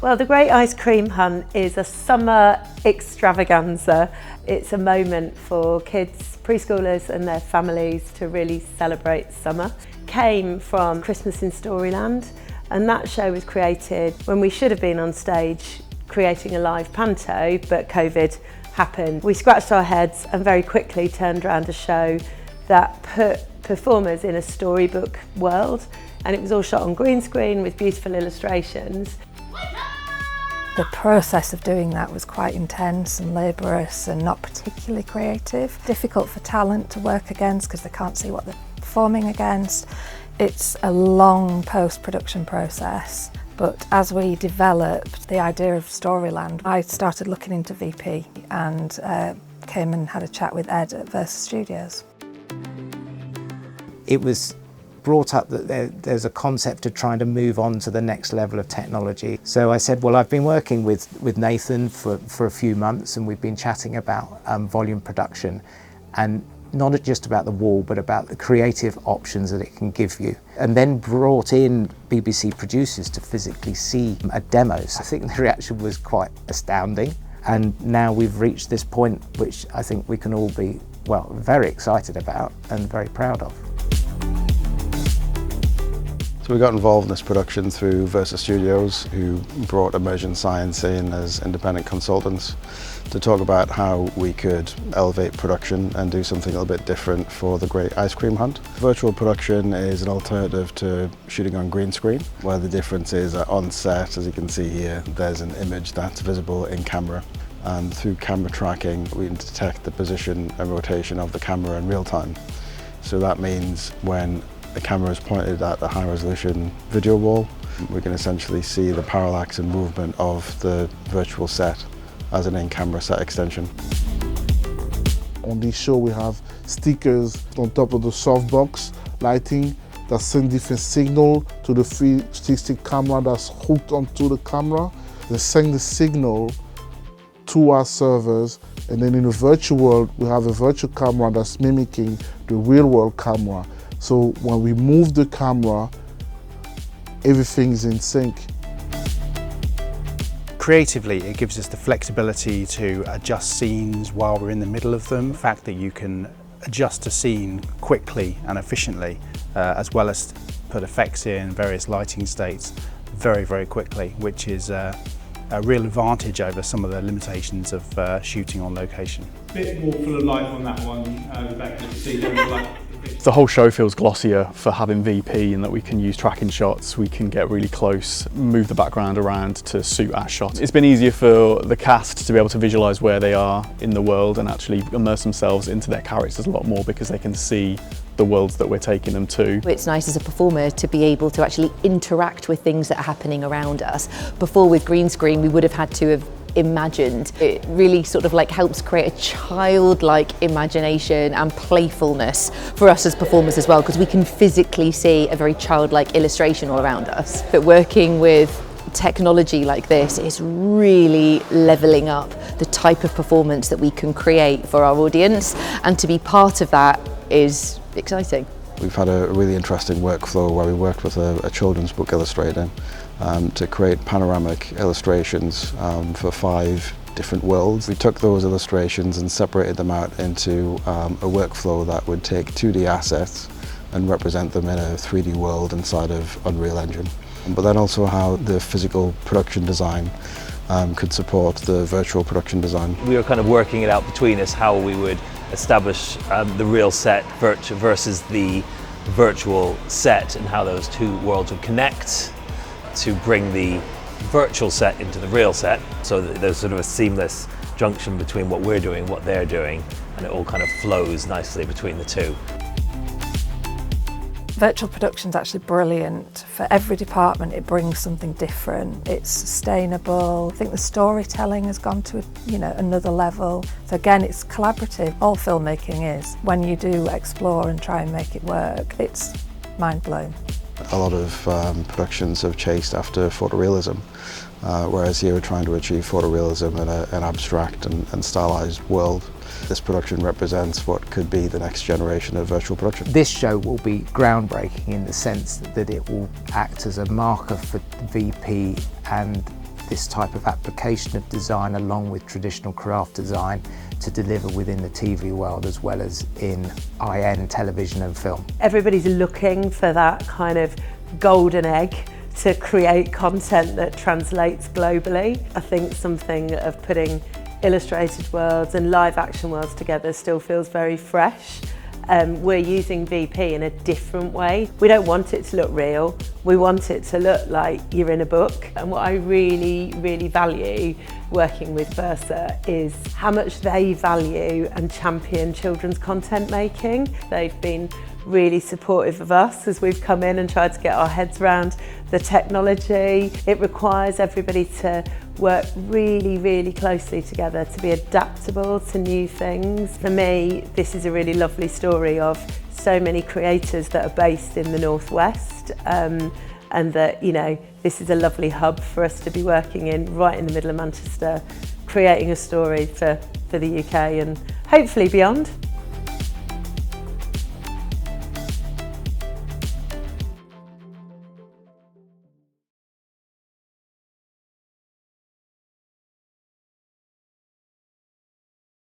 Well, the Great Ice Cream Hunt is a summer extravaganza. It's a moment for kids, preschoolers and their families to really celebrate summer. Came from Christmas in Storyland, and that show was created when we should have been on stage creating a live panto, but COVID happened. We scratched our heads and very quickly turned around a show that put performers in a storybook world, and it was all shot on green screen with beautiful illustrations. The process of doing that was quite intense and laborious and not particularly creative. Difficult for talent to work against because they can't see what they're performing against. It's a long post-production process, but as we developed the idea of Storyland, I started looking into VP and came and had a chat with Ed at Versa Studios. It was brought up that there's a concept of trying to move on to the next level of technology. So I said, well, I've been working with Nathan for a few months, and we've been chatting about volume production, and not just about the wall, but about the creative options that it can give you. And then brought in BBC producers to physically see a demo. So I think the reaction was quite astounding. And now we've reached this point, which I think we can all be, well, very excited about and very proud of. So we got involved in this production through Versa Studios, who brought Immersion Science in as independent consultants to talk about how we could elevate production and do something a little bit different for the Great Ice Cream Hunt. Virtual production is an alternative to shooting on green screen, where the difference is that on set, as you can see here, there's an image that's visible in camera. And through camera tracking, we can detect the position and rotation of the camera in real time. So that means when the camera is pointed at the high-resolution video wall, we can essentially see the parallax and movement of the virtual set as an in-camera set extension. On this show we have stickers on top of the softbox lighting that send different signal to the 360 camera that's hooked onto the camera. They send the signal to our servers, and then in the virtual world we have a virtual camera that's mimicking the real world camera. So when we move the camera, everything's in sync. Creatively, it gives us the flexibility to adjust scenes while we're in the middle of them. The fact that you can adjust a scene quickly and efficiently, as well as put effects in various lighting states very, very quickly, which is a real advantage over some of the limitations of shooting on location. A bit more full of life on that one, Rebecca, to see like. The whole show feels glossier for having VP, in that we can use tracking shots, we can get really close, move the background around to suit our shot. It's been easier for the cast to be able to visualise where they are in the world and actually immerse themselves into their characters a lot more, because they can see the worlds that we're taking them to. It's nice as a performer to be able to actually interact with things that are happening around us. Before, with green screen, we would have had to have imagined. It really sort of like helps create a childlike imagination and playfulness for us as performers as well, because we can physically see a very childlike illustration all around us. But working with technology like this is really levelling up the type of performance that we can create for our audience, and to be part of that is exciting. We've had a really interesting workflow where we worked with a children's book illustrator to create panoramic illustrations for 5 different worlds. We took those illustrations and separated them out into a workflow that would take 2D assets and represent them in a 3D world inside of Unreal Engine. But then also how the physical production design could support the virtual production design. We were kind of working it out between us how we would establish the real set versus the virtual set, and how those two worlds would connect to bring the virtual set into the real set, so that there's sort of a seamless junction between what we're doing and what they're doing, and it all kind of flows nicely between the two. Virtual production's actually brilliant. For every department it brings something different. It's sustainable. I think the storytelling has gone to another level. So again, it's collaborative. All filmmaking is. When you do explore and try and make it work, it's mind-blowing. A lot of productions have chased after photorealism, whereas here we're trying to achieve photorealism in an abstract and stylized world. This production represents what could be the next generation of virtual production. This show will be groundbreaking in the sense that it will act as a marker for VP and this type of application of design along with traditional craft design to deliver within the TV world as well as in IN, television and film. Everybody's looking for that kind of golden egg to create content that translates globally. I think something of putting illustrated worlds and live action worlds together still feels very fresh. We're using VP in a different way. We don't want it to look real. We want it to look like you're in a book. And what I really, really value working with Versa is how much they value and champion children's content making. They've been really supportive of us as we've come in and tried to get our heads around the technology. It requires everybody to work really, really closely together to be adaptable to new things. For me, this is a really lovely story of so many creators that are based in the Northwest, and that, you know, this is a lovely hub for us to be working in, right in the middle of Manchester, creating a story for the UK and hopefully beyond.